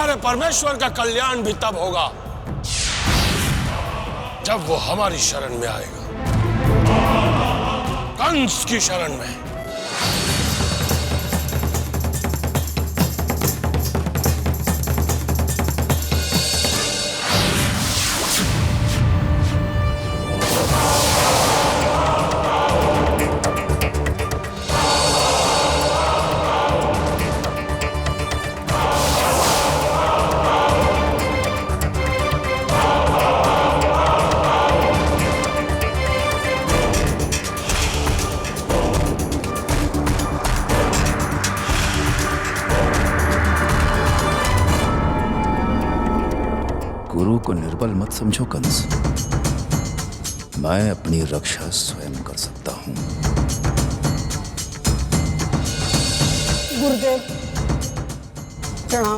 हमारे परमेश्वर का कल्याण भी तब होगा जब वो हमारी शरण में आएगा, कंस की शरण में। गुरु को निर्बल मत समझो कंस, मैं अपनी रक्षा स्वयं कर सकता हूं। गुरुदेव प्रणाम।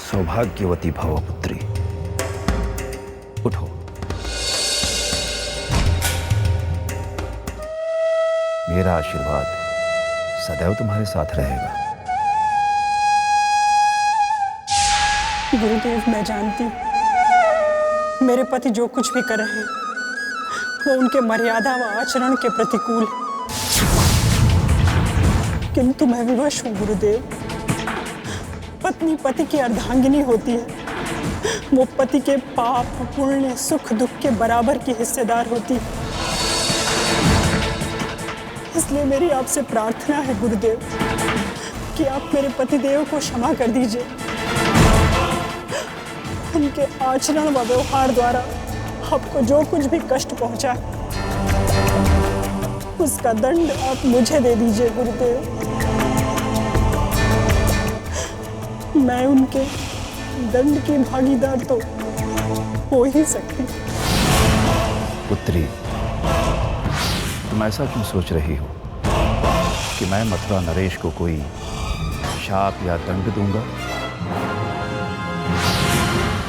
सौभाग्यवती भव पुत्री, उठो। मेरा आशीर्वाद सदैव तुम्हारे साथ रहेगा। गुरुदेव, मैं जानती हूं मेरे पति जो कुछ भी कर रहे हैं वो उनके मर्यादा व आचरण के प्रतिकूल है, किंतु मैं विवश हूं गुरुदेव। पत्नी पति की अर्धांगिनी होती है, वो पति के पाप पुण्य सुख दुख के बराबर की हिस्सेदार होती है। इसलिए मेरी आपसे प्रार्थना है गुरुदेव कि आप मेरे पतिदेव को क्षमा कर दीजिए। उनके आचरण व व्यवहार द्वारा आपको जो कुछ भी कष्ट पहुंचा उसका दंड आप मुझे दे दीजिए गुरुदेव। मैं उनके दंड की भागीदार तो हो ही सकती। पुत्री, तुम ऐसा क्यों सोच रही हो कि मैं मथुरा नरेश को कोई शाप या दंड दूंगा?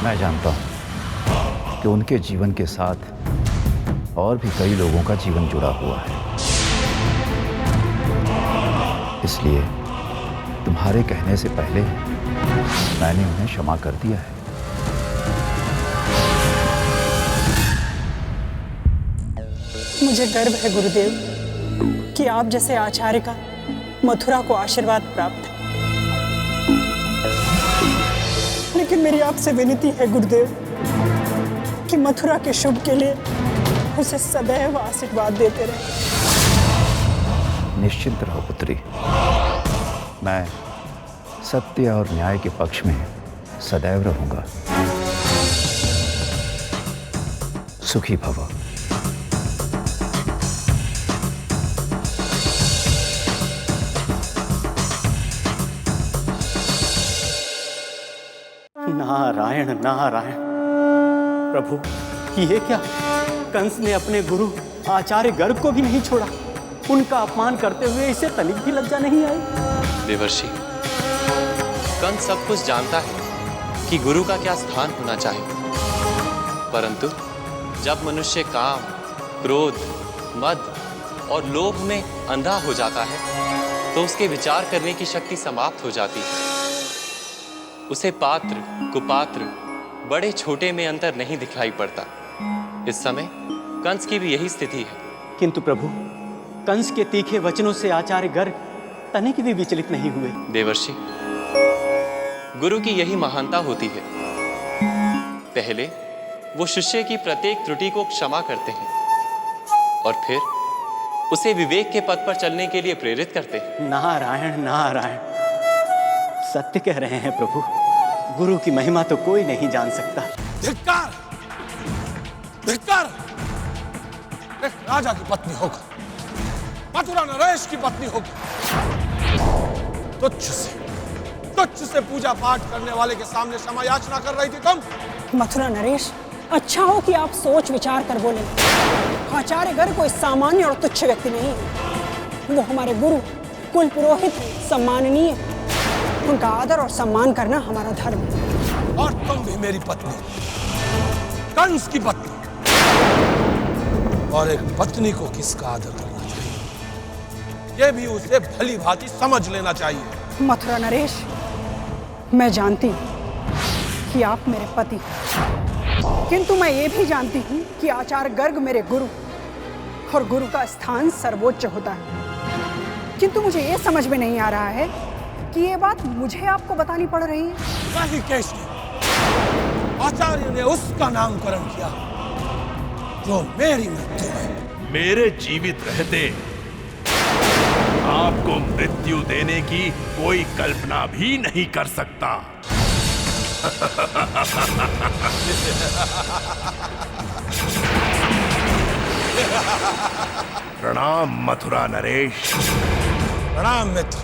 मैं जानता हूं कि उनके जीवन के साथ और भी कई लोगों का जीवन जुड़ा हुआ है, इसलिए तुम्हारे कहने से पहले मैंने उन्हें क्षमा कर दिया है। मुझे गर्व है गुरुदेव कि आप जैसे आचार्य का मथुरा को आशीर्वाद प्राप्त है। लेकिन मेरी आपसे विनती है गुरुदेव कि मथुरा के शुभ के लिए उसे सदैव आशीर्वाद देते रहे। निश्चिंत रहो पुत्री, मैं सत्य और न्याय के पक्ष में सदैव रहूंगा। सुखी भव। नारायण नारायण। प्रभु, ये क्या? कंस ने अपने गुरु आचार्य गर्ग को भी नहीं छोड़ा। उनका अपमान करते हुए इसे तनिक भी लज्जा नहीं आई। देवर्षि, कंस सब कुछ जानता है कि गुरु का क्या स्थान होना चाहिए, परंतु जब मनुष्य काम, क्रोध, मद और लोभ में अंधा हो जाता है तो उसके विचार करने की शक्ति समाप्त हो जाती है। उसे पात्र कुपात्र बड़े छोटे में अंतर नहीं दिखाई पड़ता। इस समय कंस की भी यही स्थिति है। किंतु प्रभु, कंस के तीखे वचनों से आचार्य गर्ग तनिक भी विचलित नहीं हुए। देवर्षि, गुरु की यही महानता होती है। पहले वो शिष्य की प्रत्येक त्रुटि को क्षमा करते हैं और फिर उसे विवेक के पथ पर चलने के लिए प्रेरित करते हैं। नारायण नारायण। सत्य कह रहे हैं प्रभु, गुरु की महिमा तो कोई नहीं जान सकता। धिक्कार! धिक्कार! एक राजा की पत्नी होकर, मथुरा नरेश की पत्नी होकर तुच्छ से पूजा पाठ करने वाले के सामने क्षमा याचना कर रही थी तुम। मथुरा नरेश, अच्छा हो कि आप सोच विचार कर बोले। आचार्य गर्ग कोई सामान्य और तुच्छ व्यक्ति नहीं है। वो हमारे गुरु कुल पुरोहित सम्माननीय, उनका आदर और सम्मान करना हमारा धर्म है। और तुम भी मेरी पत्नी, कंस की पत्नी, और एक पत्नी को किसका आदर करना चाहिए? ये भी उसे भली भांति समझ लेना चाहिए। मथुरा नरेश, मैं जानती हूँ कि आप मेरे पति हैं, किंतु मैं ये भी जानती हूँ कि आचार्य गर्ग मेरे गुरु, और गुरु का स्थान सर्वोच्च होता है। किंतु मुझे ये समझ में नहीं आ रहा है कि ये बात मुझे आपको बतानी पड़ रही है। नहीं केशरी, आचार्य ने उसका नामकरण किया जो मेरी मृत्यु है। मेरे जीवित रहते आपको मृत्यु देने की कोई कल्पना भी नहीं कर सकता। प्रणाम मथुरा नरेश। प्रणाम मित्र।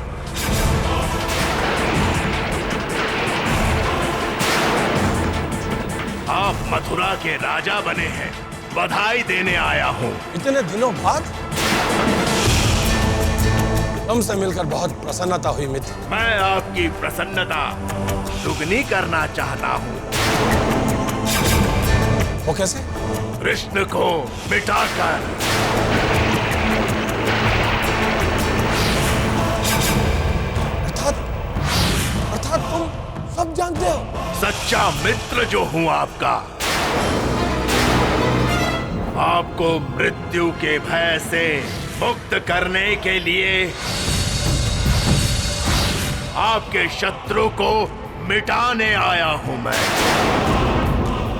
आप मथुरा के राजा बने हैं, बधाई देने आया हूँ। इतने दिनों बाद तुमसे मिलकर बहुत प्रसन्नता हुई मित्र। मैं आपकी प्रसन्नता दुगनी करना चाहता हूँ। वो कैसे? कृष्ण को मिटाकर। अर्थात तुम सब जानते हो। सच्चा मित्र जो हूँ आपका, आपको मृत्यु के भय से मुक्त करने के लिए आपके शत्रु को मिटाने आया हूं मैं।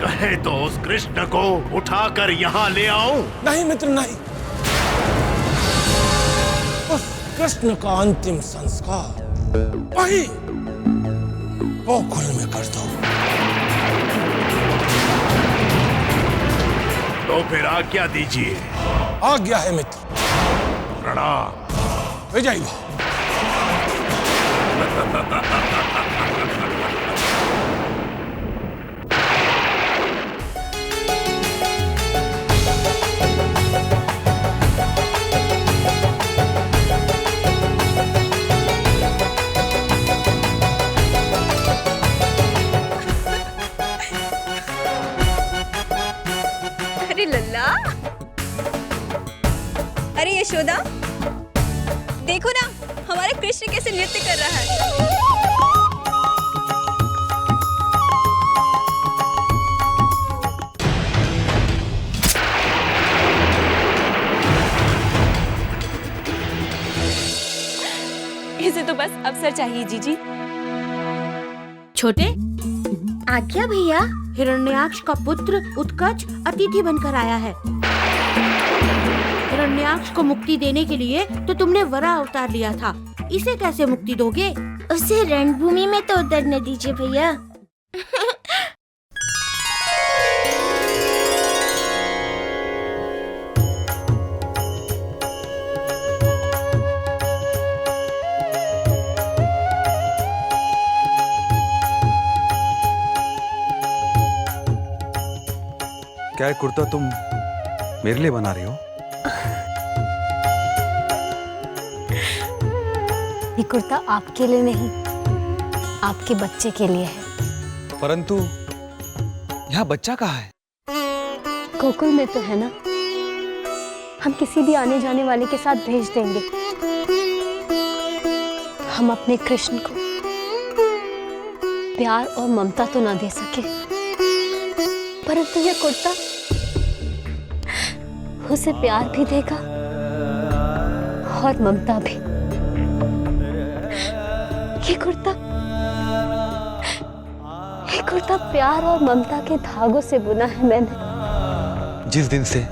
कहे तो उस कृष्ण को उठाकर यहाँ ले आऊं? नहीं मित्र नहीं, उस कृष्ण का अंतिम संस्कार वही गोकुल में कर दो। तो फिर आज्ञा दीजिए। आज्ञा है मित्र। प्रणाम। विजयी भव। अरे लल्ला, अरे यशोदा, देखो ना हमारा कृष्ण कैसे नृत्य कर रहा है। इसे तो बस अवसर चाहिए जीजी। छोटे, आज्ञा भैया, हिरण्याक्ष का पुत्र उत्कच अतिथि बनकर आया है। हिरण्याक्ष को मुक्ति देने के लिए तो तुमने वरा अवतार लिया था, इसे कैसे मुक्ति दोगे? उसे रणभूमि में तो उतरने दीजिए भैया। क्या है कुर्ता तुम मेरे लिए बना रही हो? ये कुर्ता आपके लिए नहीं, आपके बच्चे के लिए है। परंतु यहाँ बच्चा कहाँ है? गोकुल में तो है ना, हम किसी भी आने जाने वाले के साथ भेज देंगे। हम अपने कृष्ण को प्यार और ममता तो ना दे सके, परंतु यह कुर्ता उसे प्यार भी देगा और ममता भी। ये कुर्ता प्यार और ममता के धागों से बुना है मैंने। जिस दिन से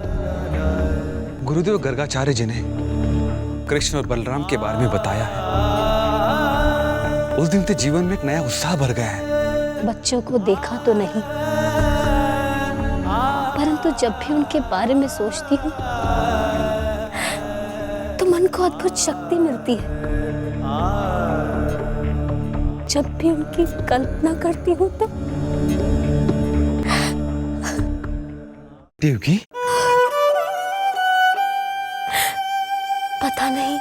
गुरुदेव गर्गाचार्य जी ने कृष्ण और बलराम के बारे में बताया है, उस दिन से जीवन में एक नया उत्साह भर गया है। बच्चों को देखा तो नहीं, परंतु जब भी उनके बारे में सोचती हूँ तो मन को अद्भुत शक्ति मिलती है। जब भी उनकी कल्पना करती हूँ तो देवकी, पता नहीं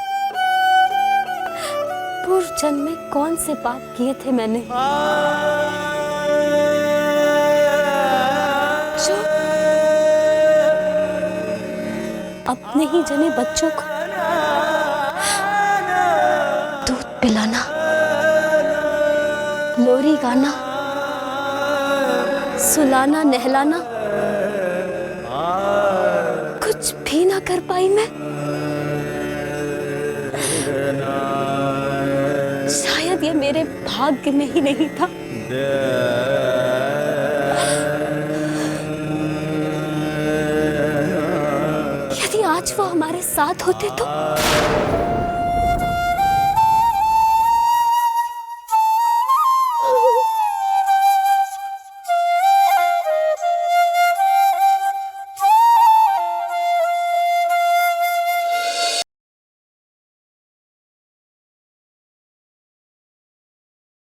पूर्व जन्म में कौन से पाप किए थे मैंने, जो अपने ही जने बच्चों को लोरी गाना, सुलाना नहलाना कुछ भी ना कर पाई मैं। शायद ये मेरे भाग्य में ही नहीं था। यदि आज वो हमारे साथ होते तो